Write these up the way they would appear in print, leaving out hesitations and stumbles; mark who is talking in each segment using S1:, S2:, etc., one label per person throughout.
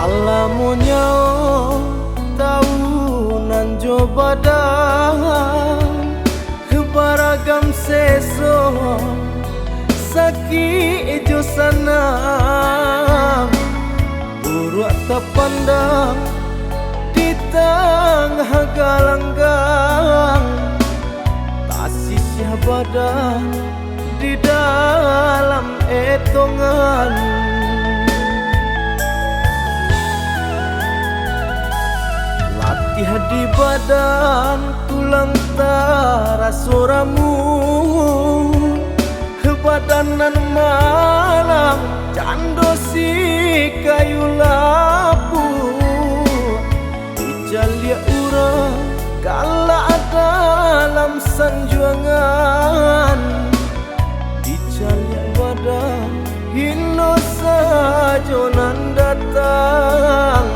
S1: Alamunya tahunan jobadan kebaragam seso sakit jo sana buruak tak pandang di tengah galanggang tak sisih badan di dalam etongan. Di badan tulang tarasoramu badanan malang cando si kayu lapu ijalia urang galak dalam sanjuangan ijalia badan hino sajo nan datang.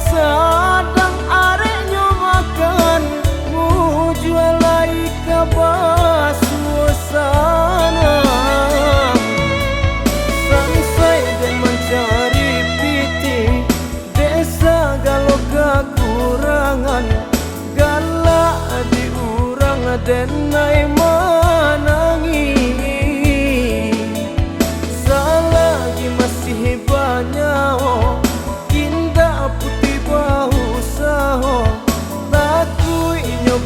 S1: Sadang areknya makan mujual lai kabah suasana sampai dan mencari piti desa galau kekurangan galak diurang denai menangi selagi masih banyak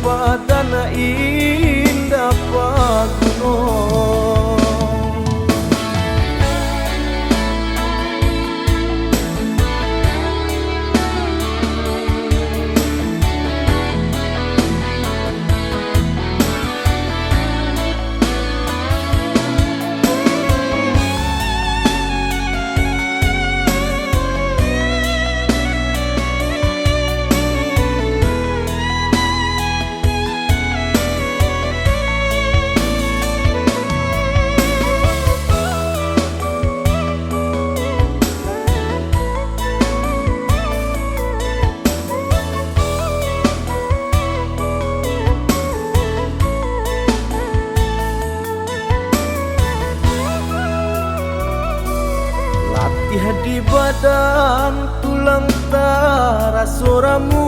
S1: badana indah paguno. Di badan tulang tarasoramu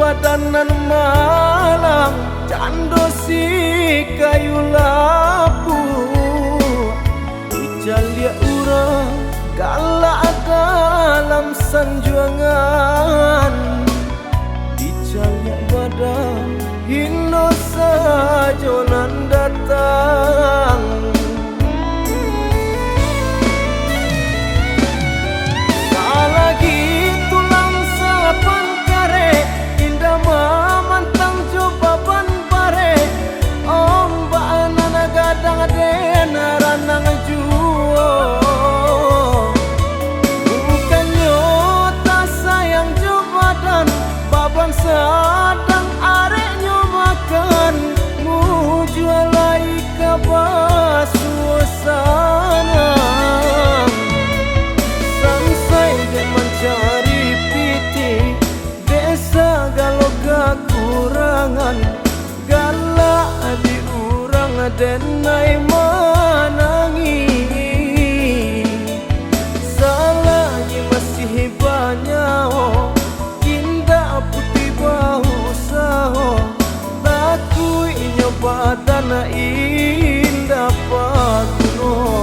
S1: badanan malang cando si kayu lapu ijalia urang galak dalam sanjuangan ijalia badan hino sajo nan datang. Sadang areknya makan mujual lai kabah suasana sampai dan mencari piti desa galau kekurangan galak diurang denai menangi selagi masih banyak indah putih bau tanah indah Pagunong.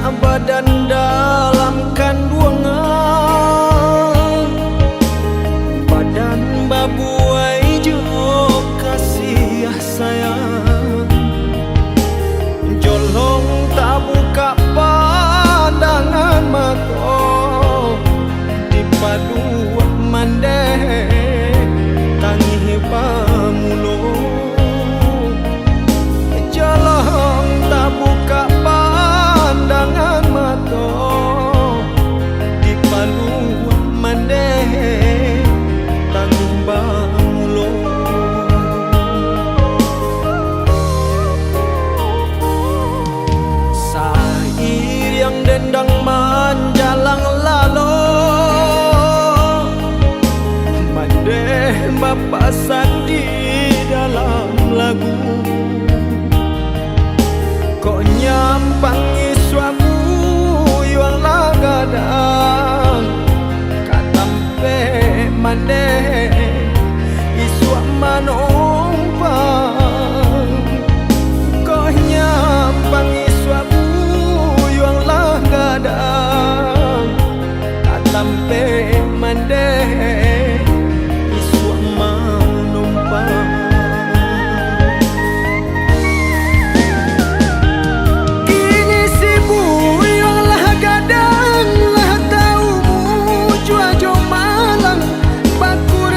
S1: Badan dalam kandungan, badan babuai jo kasih sayang, jolong tak buka pandangan mata, di padu mandeh tangi pamulung, jolong tak buka pandangan mata, di palu mandeh tanggung bangulung. Sair yang dendang menjalang lalu, mandeh bapasan di dalam lagu, kok nyampangi suamu yang lagadang katampe mandeh iswa manompang, kok nyampangi suamu yang lagadang katampe mandeh iswa manompang. Kadang lah tahu jua jo malang bakur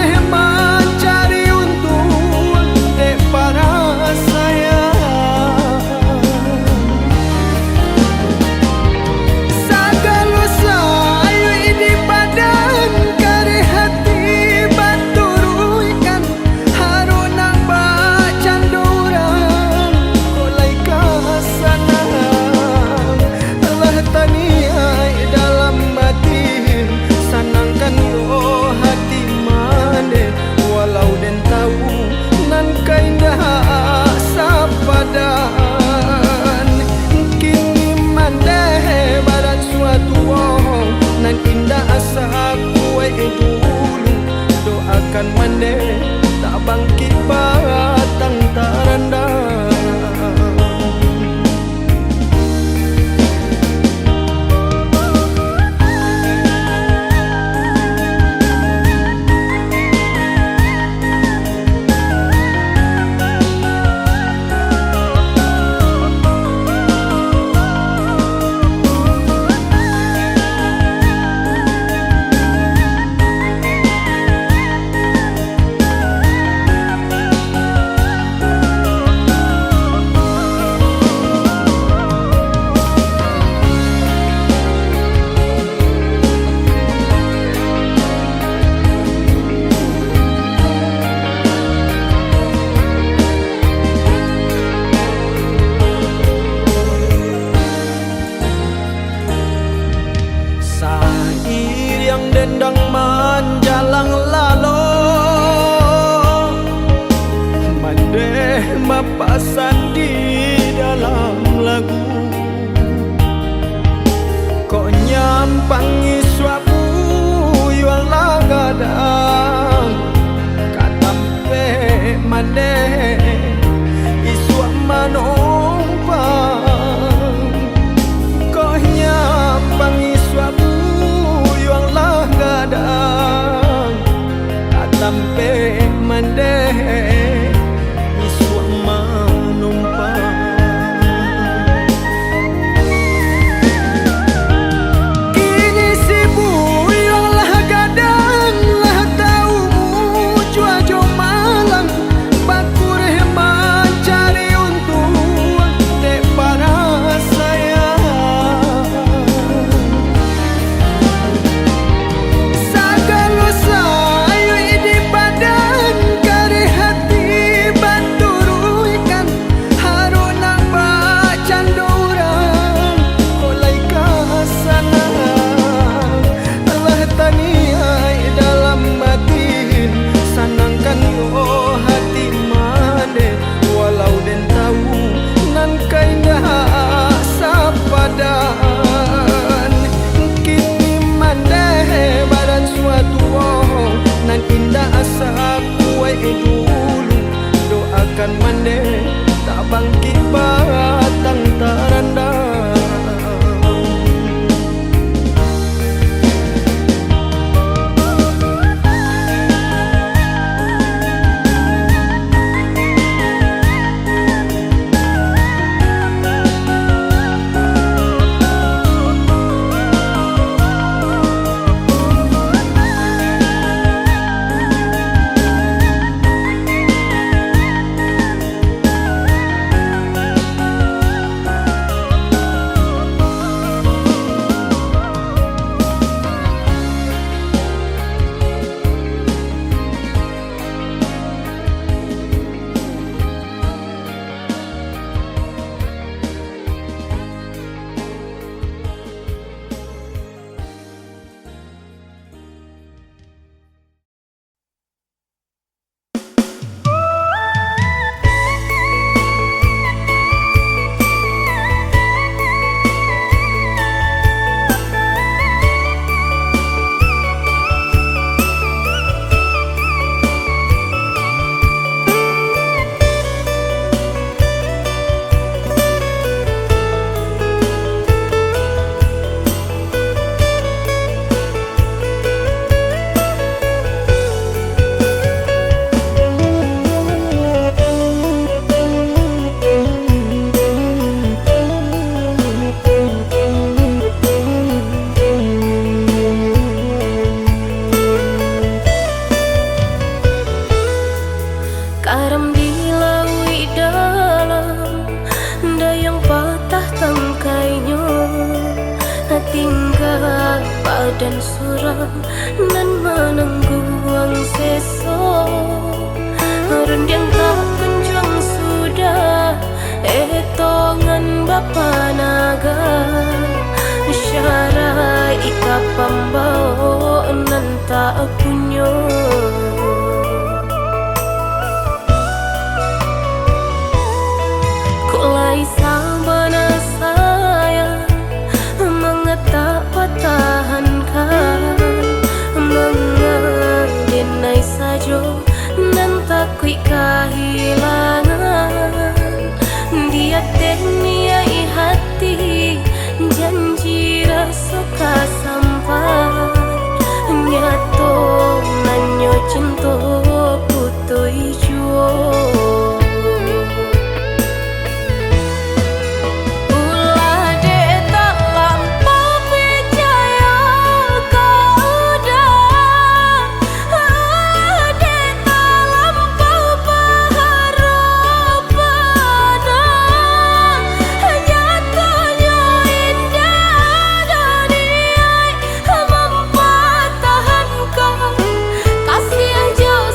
S1: mapasan di dalam lagu. Kok nyampangi suapu yuang lagadang katampe mande isuak manompang. Kok nyampangi suapu yuang lagadang katampe mande isuak manompang. Doakan mande tak bangkit batang terendam.
S2: Dan suram nan menengguang seso Harun yang tak kunjung sudah etongan bapa naga Syarai ika pambau nan tak punyo Kulai sabana saya mengetak patahan mengadinai sajo nan takui kehilangan dia teniai hati janji rasa sampai nyato nanyo cinta putui juo Kasih aja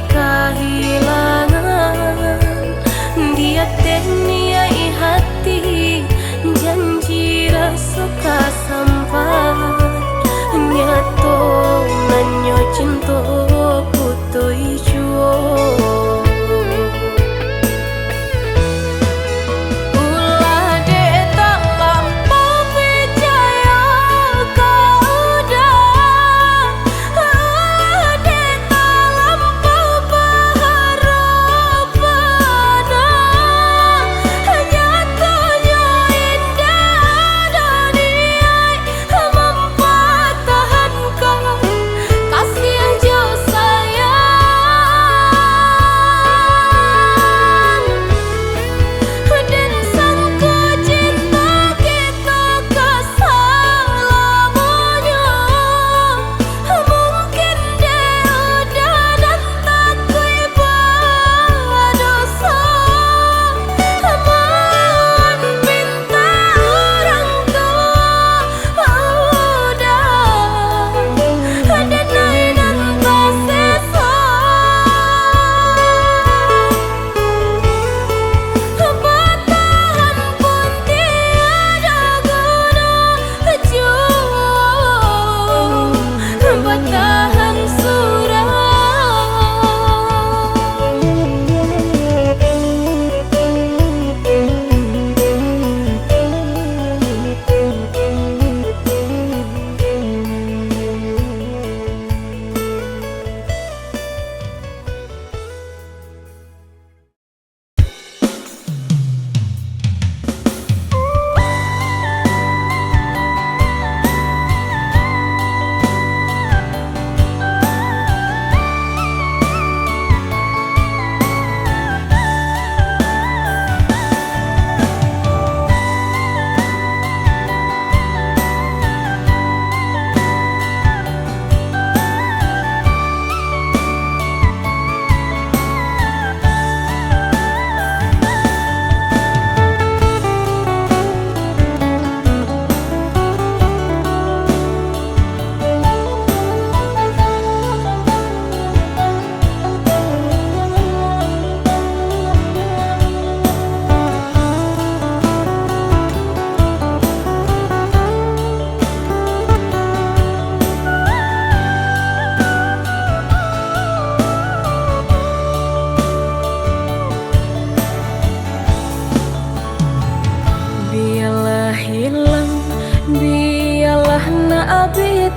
S2: kehilangan. Dia niai hati janji rasa kasampan. Nyato nanyo cinta putoi juo.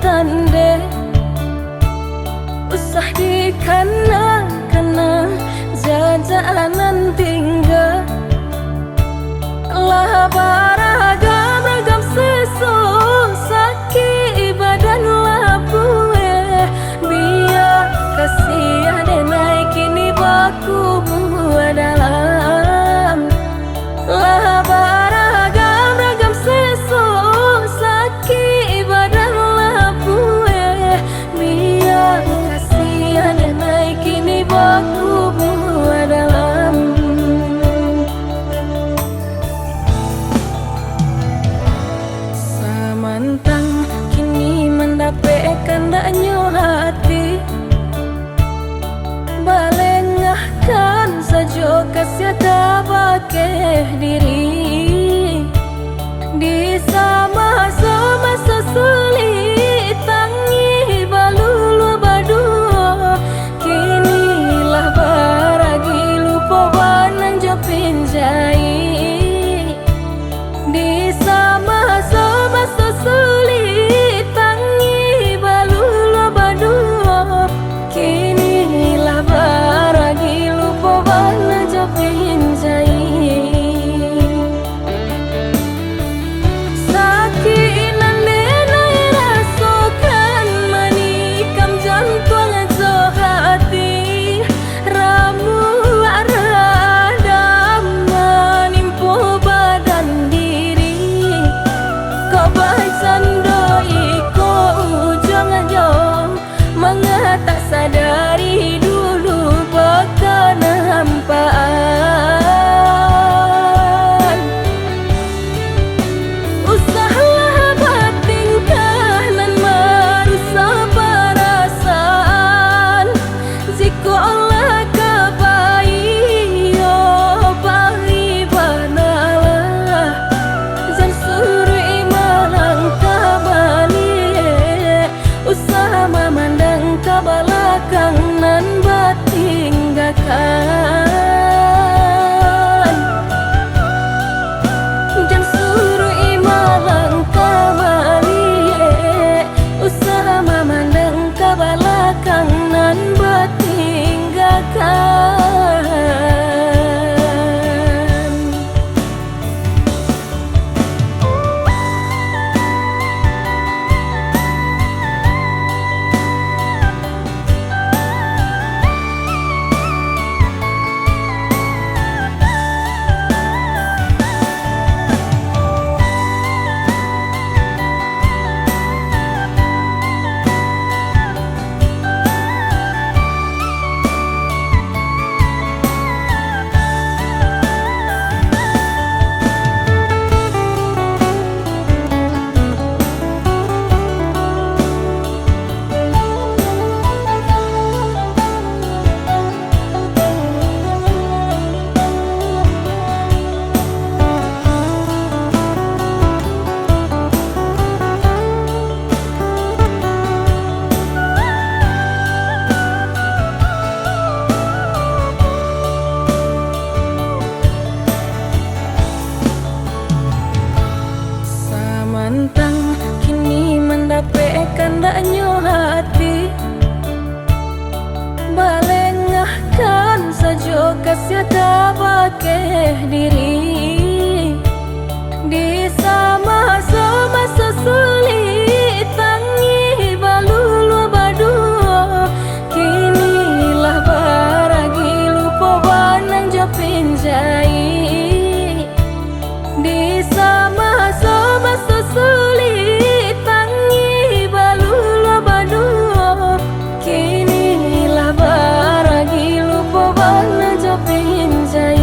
S2: Tande usah dikena-kena jajanan tinggal lah beragam sesu sakit badan labue biar kasih ada naik kini baku dalam lah beragam sesu sakit badan biar kasihan naik kini baku dalam samantang kini mendapatkan daknyo hati balengahkan saja kasih tabake diri di sama-sama sesulit tangi balulu badu kinilah baragi lupa banang jopin jai di sama-sama sesulit tangi balulu badu kinilah baragi lupa banang jopin jai. Sakit nande naira ojo kasih pakai diri di sama-sama sesulit tangi balulu badu kinilah baragi lupa banang jopin jai di sama-sama sesulit tangi balulu badu kinilah baragi lupa banang jopin jai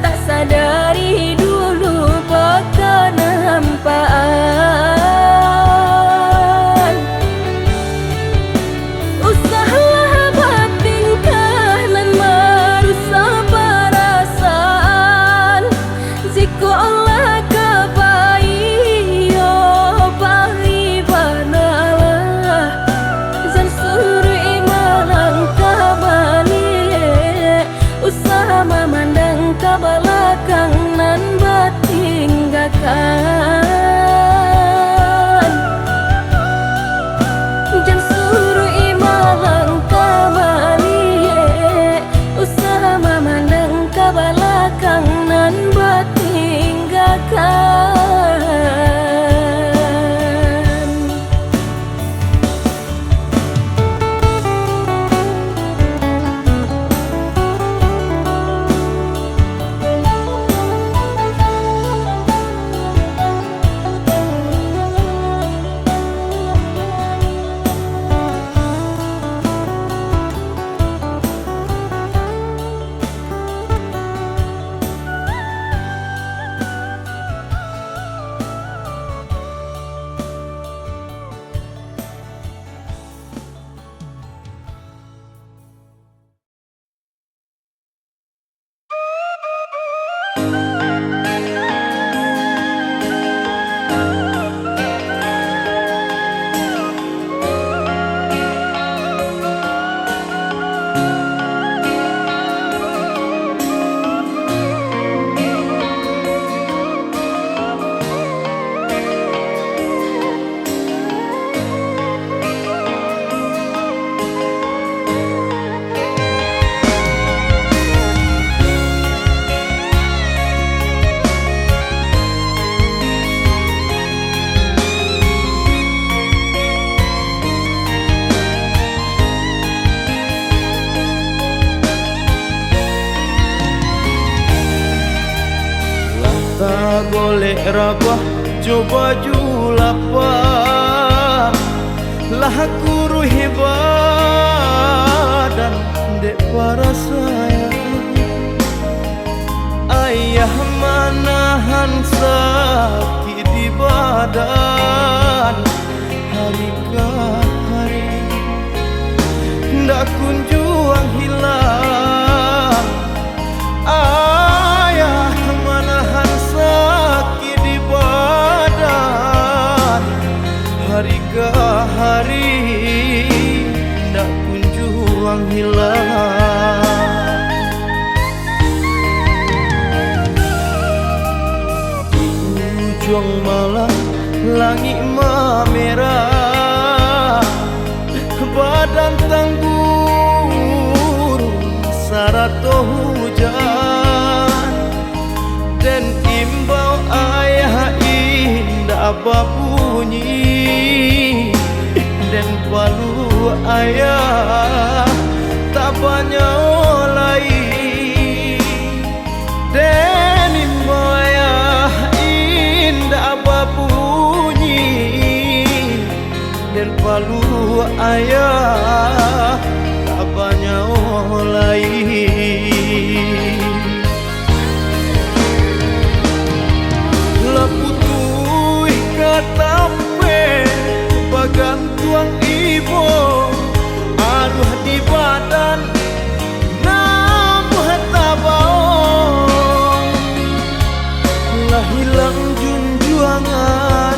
S2: tak sadari dulu pakai nampaan usahalah batingkah nan merusak perasaan jika Allah kebayo bari banalah dan suruh imalang kabali usaha memandang ke belakang nan bertinggalkan dan suruh imalang kembali usaha memandang ke belakang nan bertinggalkan.
S1: Tak boleh rabah coba julapa lah guru hebat dek para sayang ayah manahan sakit di badan hari ke hari ndak kunjung hilang ayah manahan sakit di badan hari ke hari ndak kunjung hilang ujung malam langit merah badan tanggur sarato hujan dan imbau ayah indah bunyi dan palu ayah tak banyak lain dan imbau ayah indah bunyi dan palu ayah tak banyak lain laputui katape bagan tuang ibu aduh di badan namuh tabau lah hilang junjungan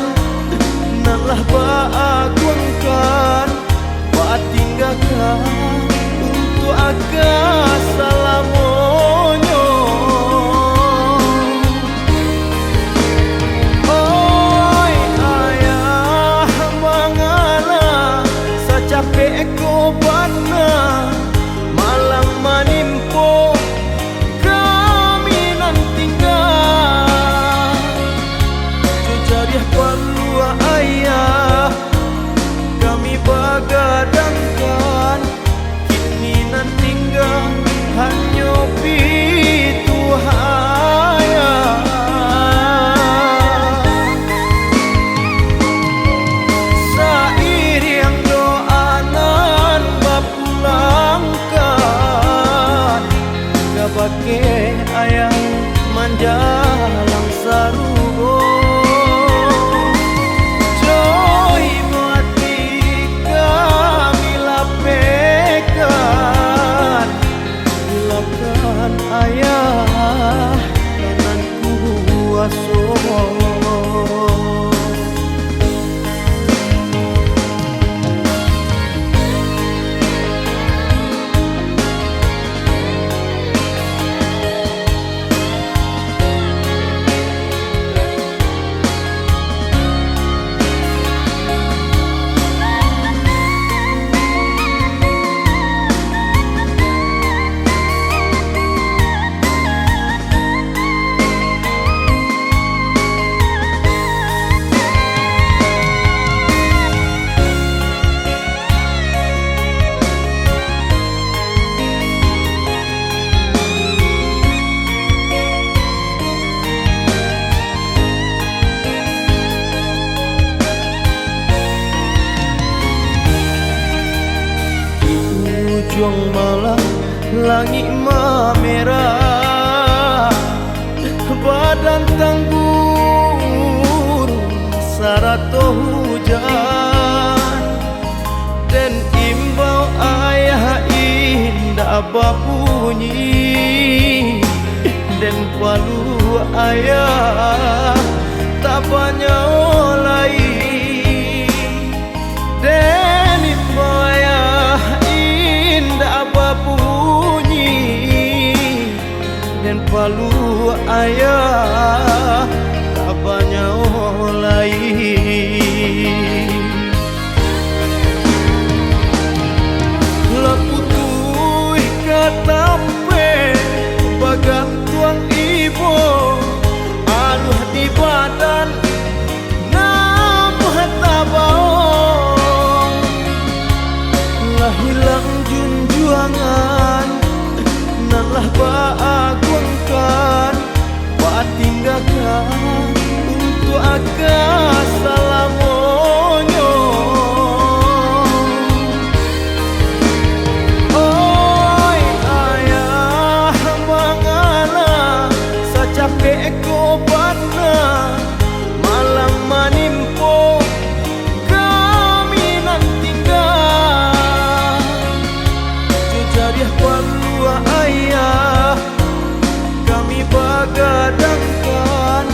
S1: jariah palua ayah kami bagadangkan kini nan tinggal hanya pitu hayah sairing doanan bapulangkan gabake ayah manjalang sarugo joy mati kami lapekan lakan ayah kanan kuaso ujung malam langit merah badan tanggur sarato hujan dan imbau ayah indah babunyi dan palu ayah tak banyak lain dan imbau ayah indah babunyi dan palu ayah tak banyak lain leputui katampe bagan tuang ibu aluh di badan namuh tabau lah hilang junjuangan nalah baagungkan batinggakan untuk akas salamonyo oi ayah mangala sacapek kobatna malam manimpo kami nan tinggal jariah palua ayah kami bagadangkan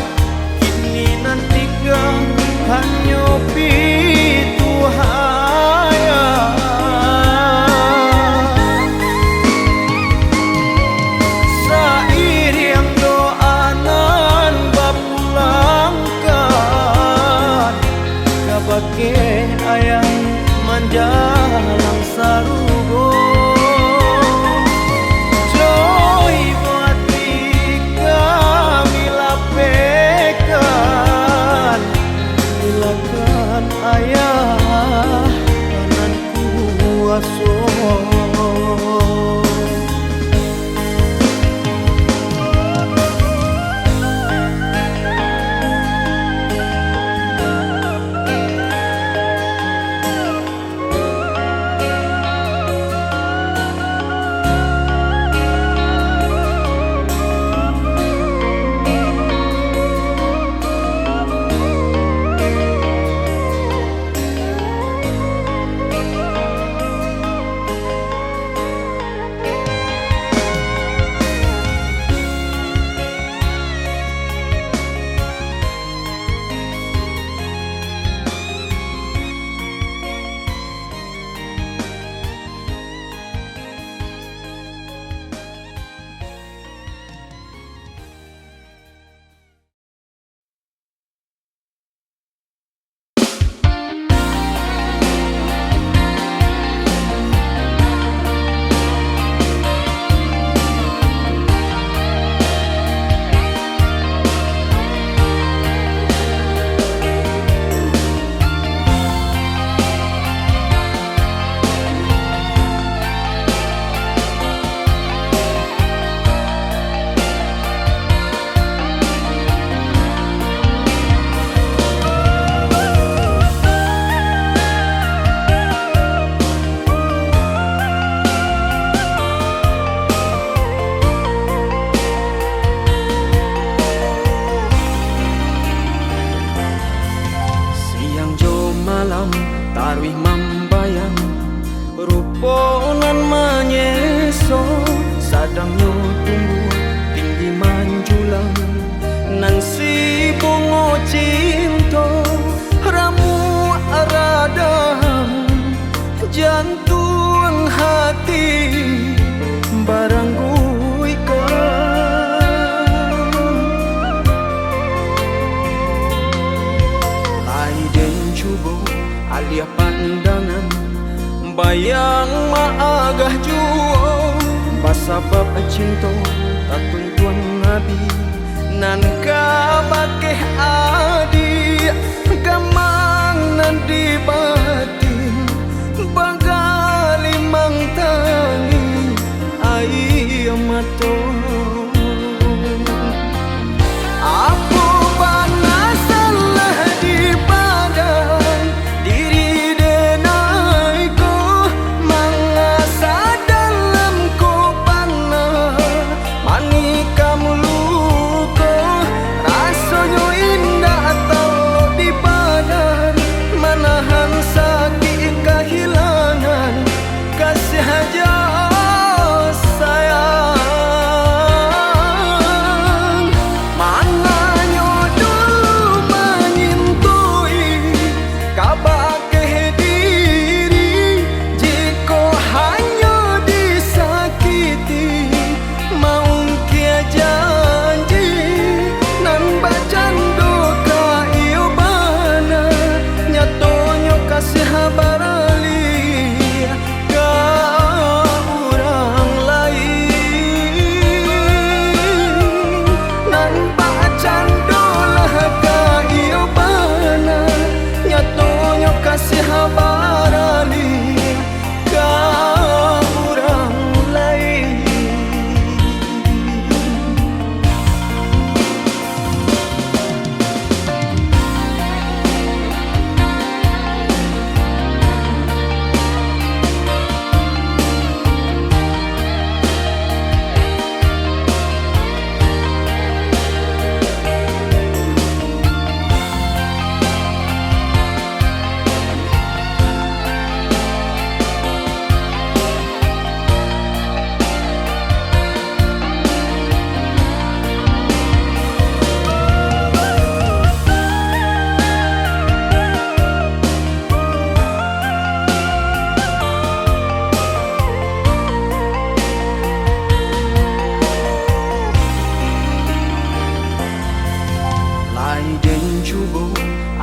S1: arwih mambayang ruponan manyeso sadangnya tumbuh tinggi manjulang nan si bungo cinta ramu aradam jantung hati barang alia pandangan bayang maagah juo basabab cinta tatuntuan ngabi nan kabakeh adi gamang nan di batin bagali mang tangi ai mato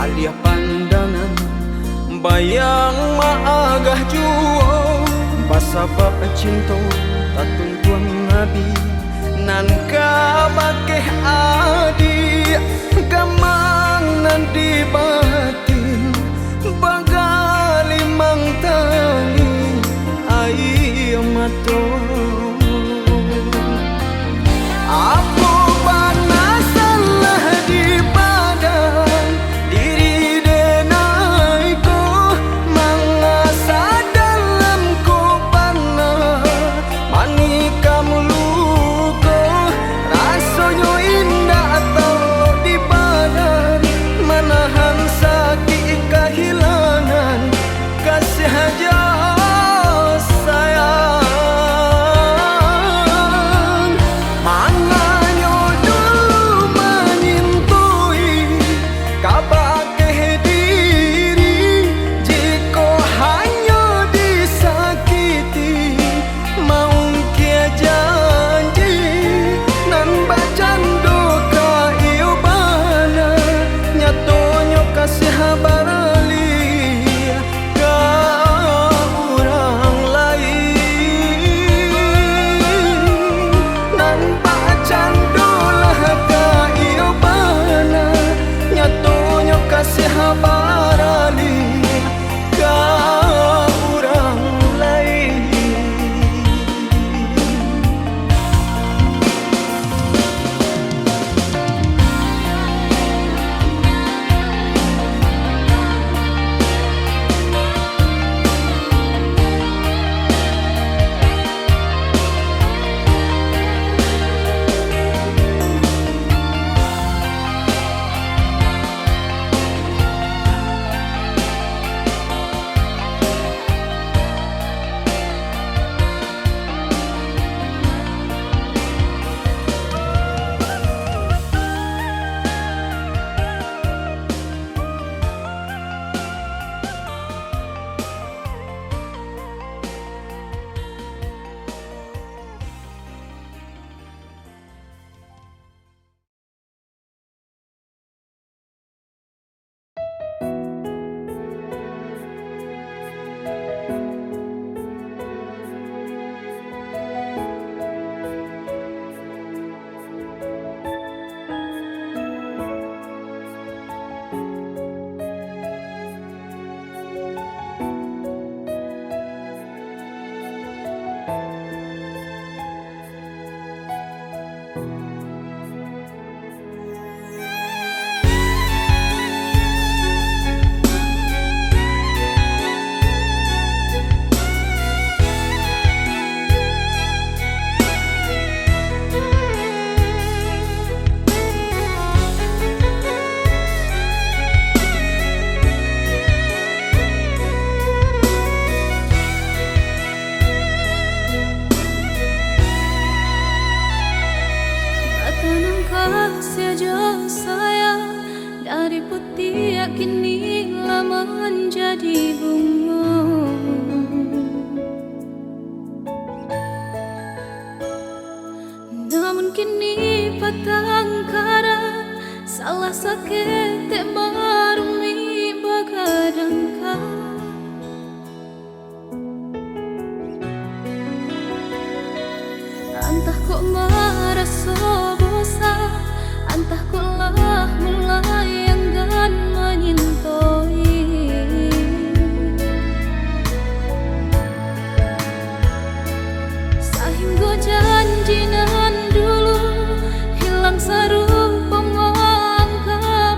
S1: alia pandangan bayang maagah juo basabab cinta tatuntuan ngabi nan kabakeh adi gamang nan di batin bagali mang tangi ai mato
S2: jadi bunga. Namun kini patang kara, salah sakit tak marumi bagadangka. Antah kok merasa bosan, antah kok lah mulai enggan menyintai. Sehingga janjinan dulu hilang serupa menganggap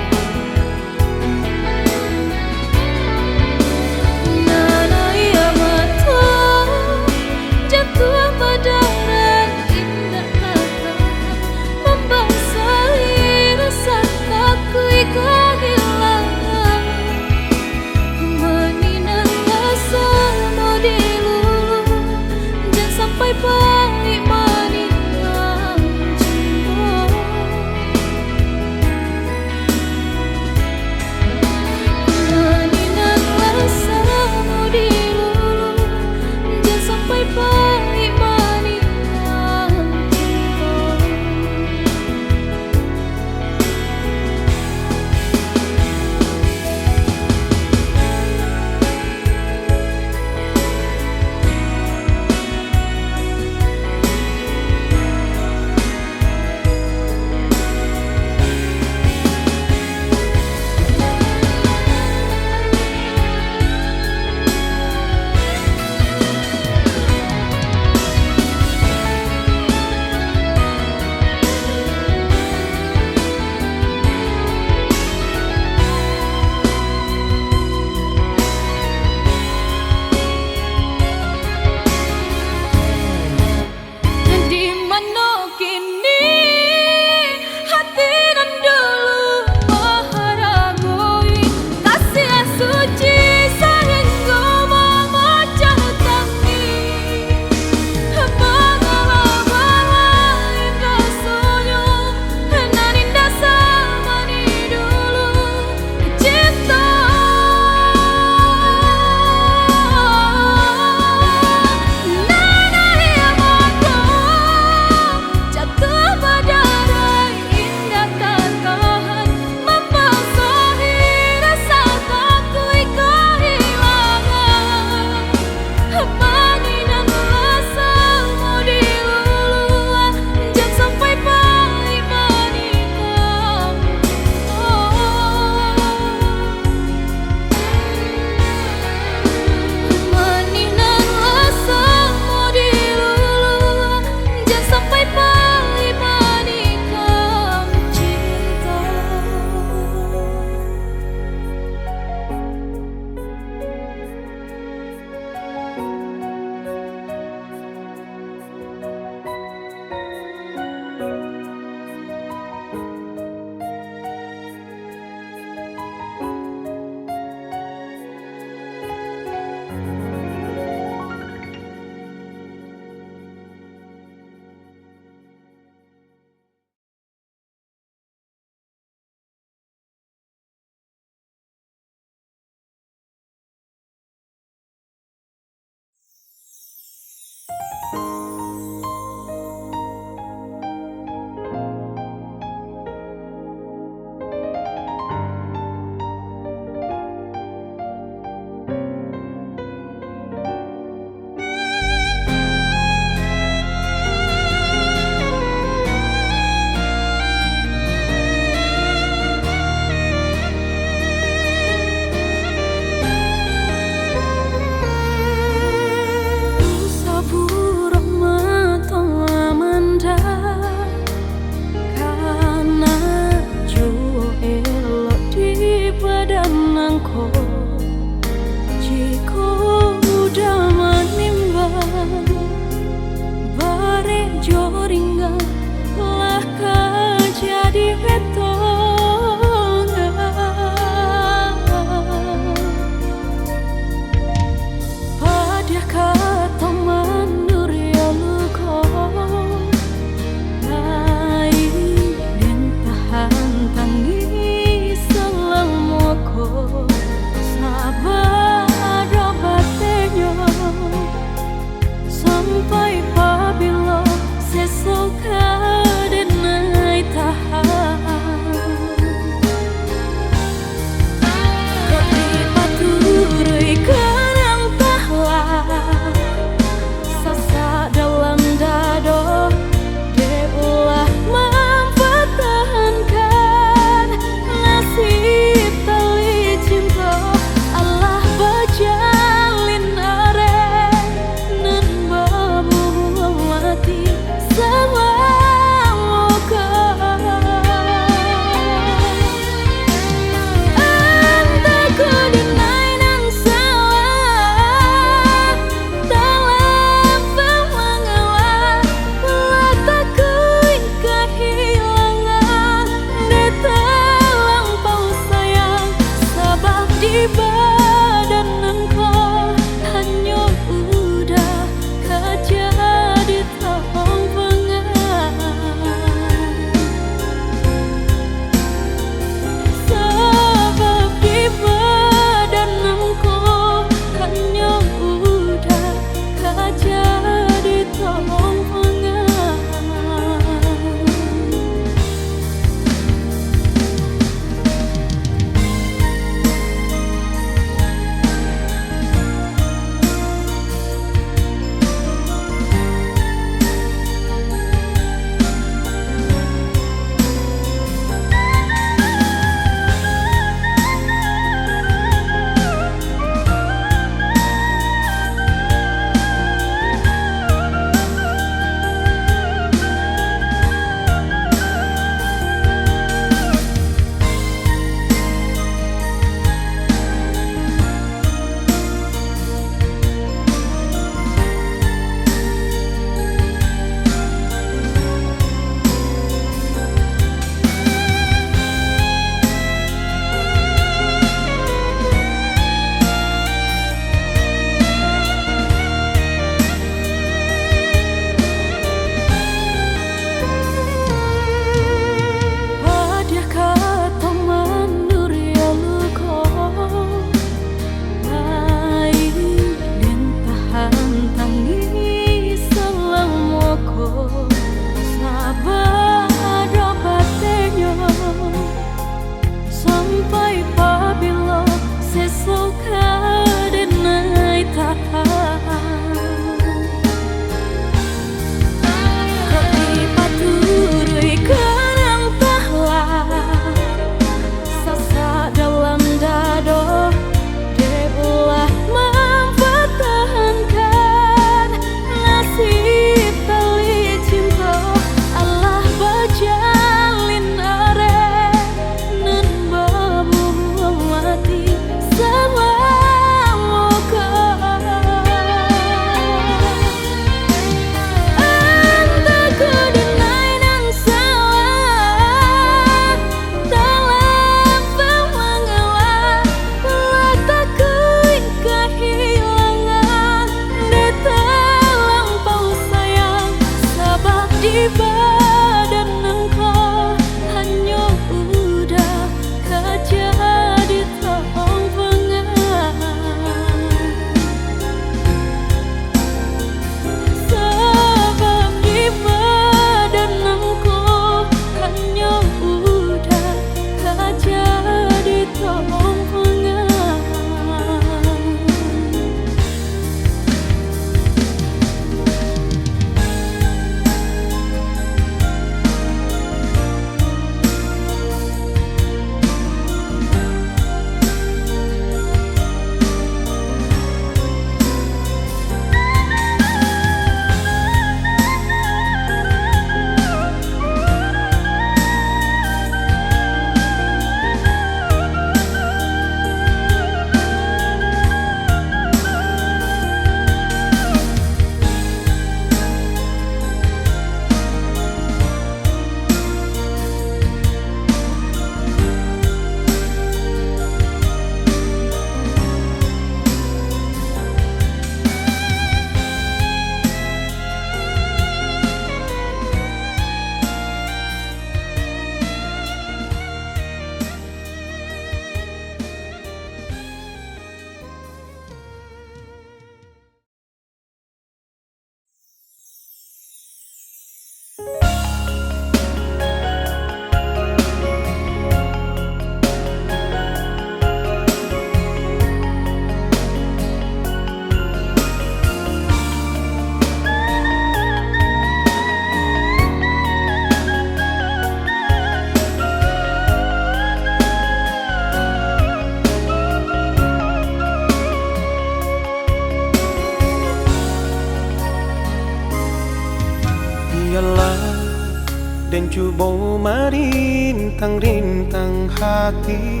S3: mencuba marintang-rintang hati,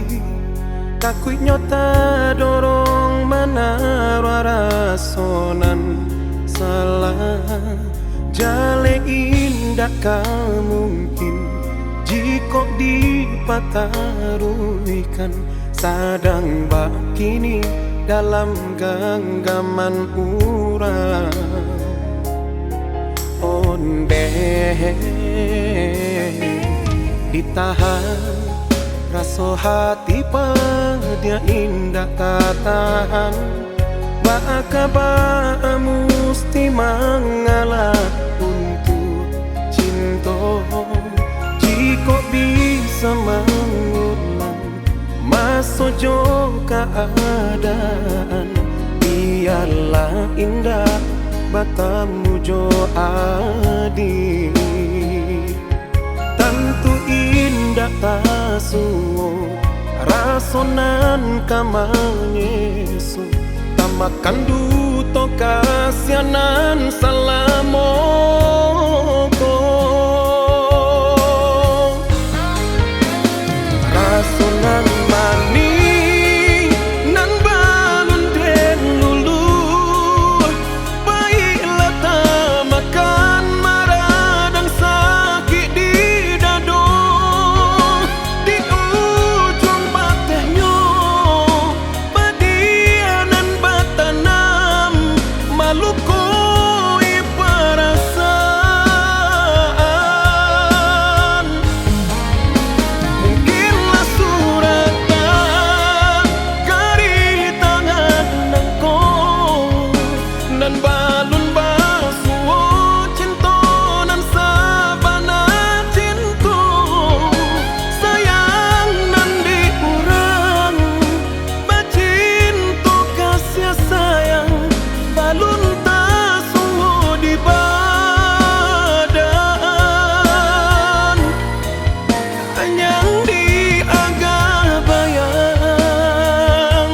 S3: takut nyota dorong menara rasonan salah. Jale indah kau mungkin jika dipataruikan, sadang bakini dalam genggaman urang. Onde ditahan rasa hati pada indah katahan, bakaba musti mengalah untuk cinta. Jika bisa mengulang masa jo keadaan, biarlah indah batamu jo adi. Tentu indah tasuo rasonan kamanyesu, tamakan duto kasianan salamoko. Rasonan mani nan balun den lulu, baiklah tamakan maradang sakit di dado. Di ujung batehnya badianan batanam maluku perasaan. Mungkinlah suratan kari tangan nangko, nan balun basuo cinta nan sabana cinta. Sayang nan diurang bacinta kasih sayang, balun tasuo di badan. Yang diagak bayang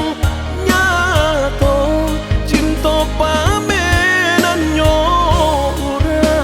S3: nyato cinta pamenannya orang.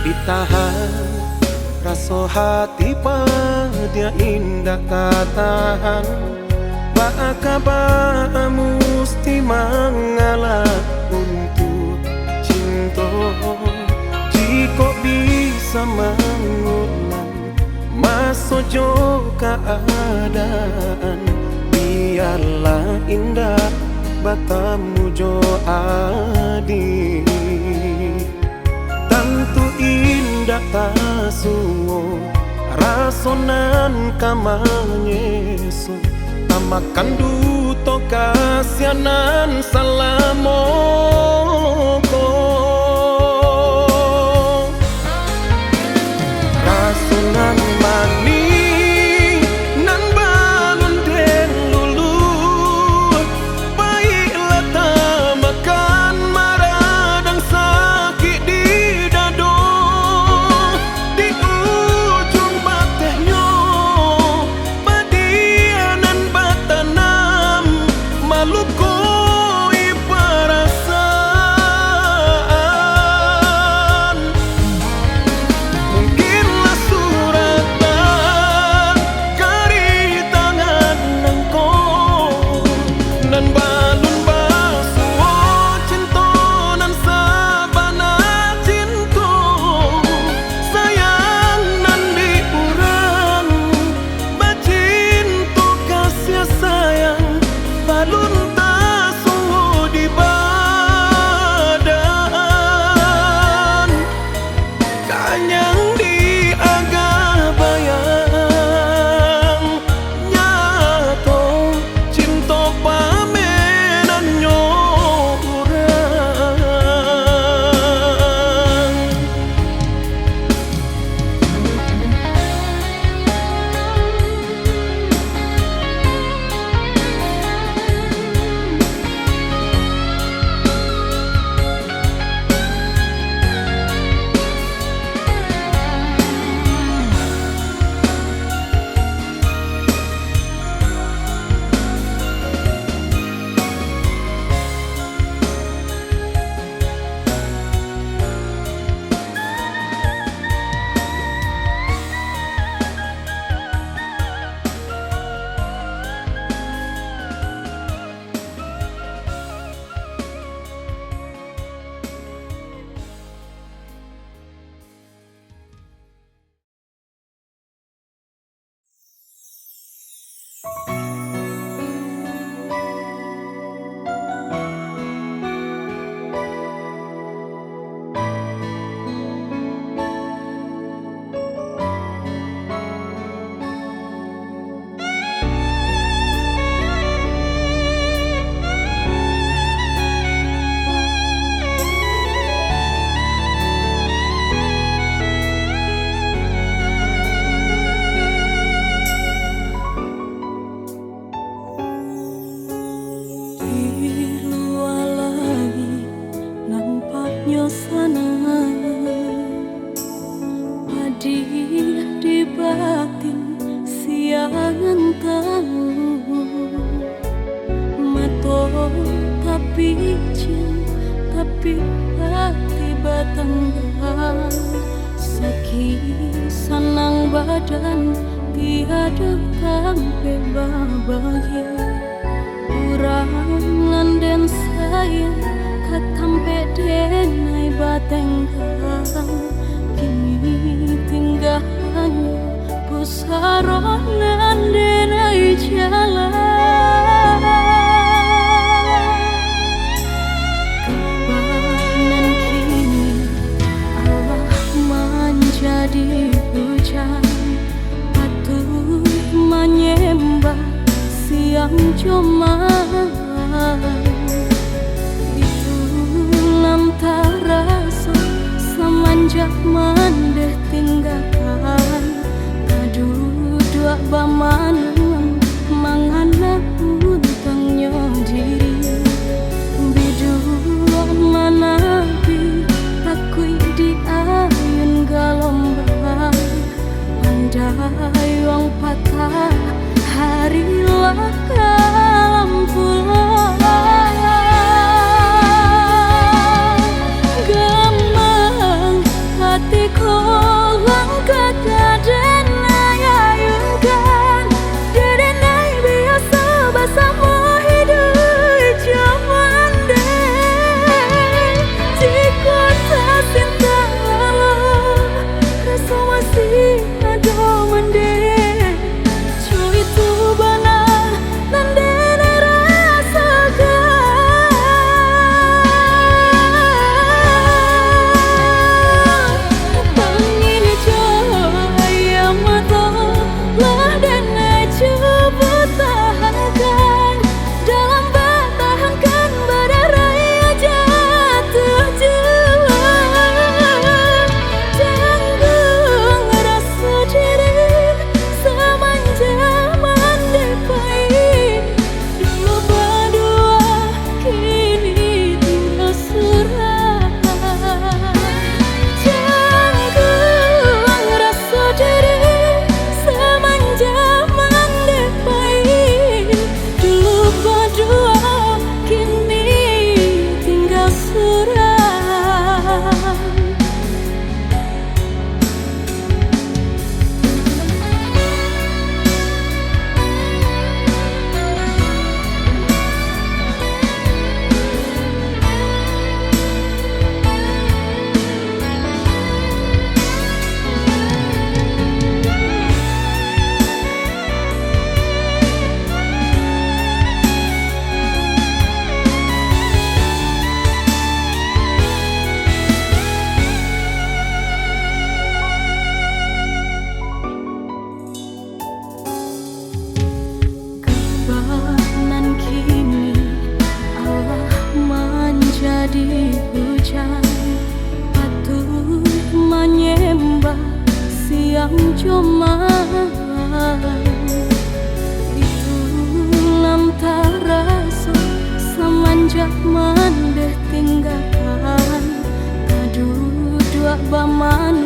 S3: Ditahan rasa hati pada indah katahan, bakaba musti mengalah untuk cinta. Jika bisa mengulang masa jo keadaan, biarlah indah batamu jo adi. Tentu indah tasuo rasonan kamanyesu, tamakan duto kasianan salamoko. Rasonan mani nan balun den lulu, baiklah tamakan maradang sakit di dado. Di ujung batehnya badianan batanam maluku perasaan.
S2: Di batin siangan tahu mato tapi jin tapi hati batanggan sakit senang badan tiada sampai bahagia urangan dan saya katampe denai batanggan kini tinggal hanya pusaronan denai jalan kebanan kini Allah menjadi hujan patuh menyembah siang cuma itu nam terasa semenjak mandeh tinggalkan kadudua bamanang mangana untangnya diri biduan manabi takui di ayun galombang andai wang patah harilah kalam pulang hatiku langkah denai ayunkan denai biasa bersama hidup zaman deh jika tak cinta rasa masih ada mendeh cuy itu benar dan denai rasakan jadi hujan patuh menyembah siang cuma itu nam terasa semenjak mandeh tinggalkan kadudua baman